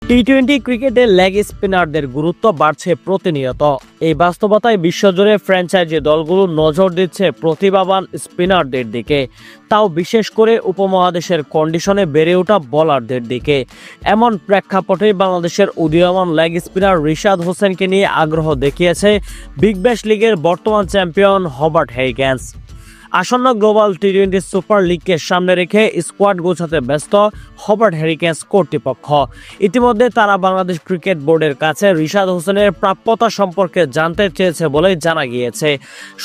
টি-20 ক্রিকেটে লেগ স্পিনারদের গুরুত্ব বাড়ছে প্রতিনিয়ত। এই বাস্তবতায় বিশ্বজুড়ে ফ্র্যাঞ্চাইজি দলগুলো নজর দিচ্ছে প্রতিভাবান স্পিনারদের দিকে, তাও বিশেষ করে উপমহাদেশের কন্ডিশনে বেড়ে ওঠা বোলারদের দিকে। এমন প্রেক্ষাপটে বাংলাদেশের উদীয়মান লেগ স্পিনার রিশাদ হোসেনকে নিয়ে আগ্রহ দেখিয়েছে বিগ ব্যাশ লিগের বর্তমান চ্যাম্পিয়ন রবার্ট হ্যারিকেন্স। আসন্ন গ্লোবাল টি-20 সুপার লিগকে সামনে রেখে স্কোয়াড গোছাতে ব্যস্ত রবার্ট হ্যারিকেন্স কর্তৃপক্ষ। ইতিমধ্যে তারা বাংলাদেশ ক্রিকেট বোর্ডের কাছে রিশাদ হোসেনের প্রাপ্যতা সম্পর্কে জানতে চেয়েছে বলে জানা গিয়েছে।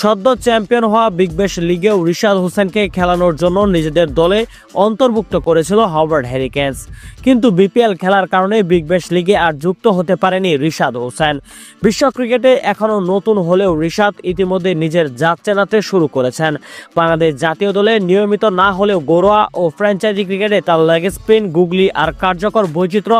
সদ্য চ্যাম্পিয়ন হওয়া বিগ ব্যাশ লিগেও রিশাদ হোসেনকে খেলানোর জন্য নিজেদের দলে অন্তর্ভুক্ত করেছিল রবার্ট হ্যারিকেন্স, কিন্তু বিপিএল খেলার কারণে বিগ ব্যাশ লিগে আর যুক্ত হতে পারেনি রিশাদ হোসেন। বিশ্ব ক্রিকেটে এখনও নতুন হলেও রিশাদ ইতিমধ্যে নিজের জাত চেনাতে শুরু করেছেন। বাংলাদেশ জাতীয় দলে নিয়মিত না হলেও ঘরোয়া ও ফ্র্যাঞ্চাইজি ক্রিকেটে তার লেগ স্পিন, গুগলি আর কার্যকর বৈচিত্র্য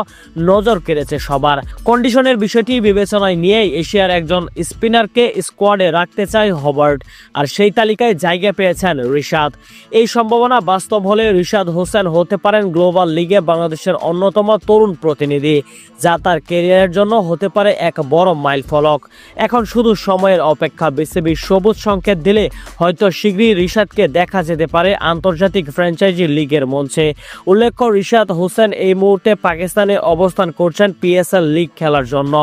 নজর কেড়েছে সবার। কন্ডিশনের বিষয়টি বিবেচনায় নিয়েই এশিয়ার একজন স্পিনারকে স্কোয়াডে রাখতে চায় রবার্ট, আর সেই তালিকায় জায়গা পেয়েছেন রিশাদ। এই সম্ভাবনা বাস্তব হলে রিশাদ হোসেন হতে পারেন গ্লোবাল লিগে বাংলাদেশের অন্যতম তরুণ প্রতিনিধি, যা তার ক্যারিয়ারের জন্য হতে পারে এক বড় মাইলফলক। এখন শুধু সময়ের অপেক্ষা। বিসিবি সবুজ সংকেত দিলে হয়তো শীঘ্রই রিশাদকে দেখা যেতে পারে আন্তর্জাতিক ফ্র্যাঞ্চাইজি লিগের মঞ্চে। উল্লেখ্য, রিশাদ হোসেন এই মুহূর্তে পাকিস্তানে অবস্থান করছেন পিএসএল লিগ খেলার জন্য।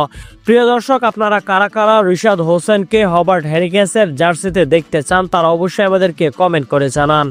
প্রিয় দর্শক, আপনারা কারা কারা রিশাদ হোসেনকে রবার্ট হ্যারিকেন্সের জার্সিতে দেখতে চান, তারা অবশ্যই আমাদেরকে কমেন্ট করে জানান।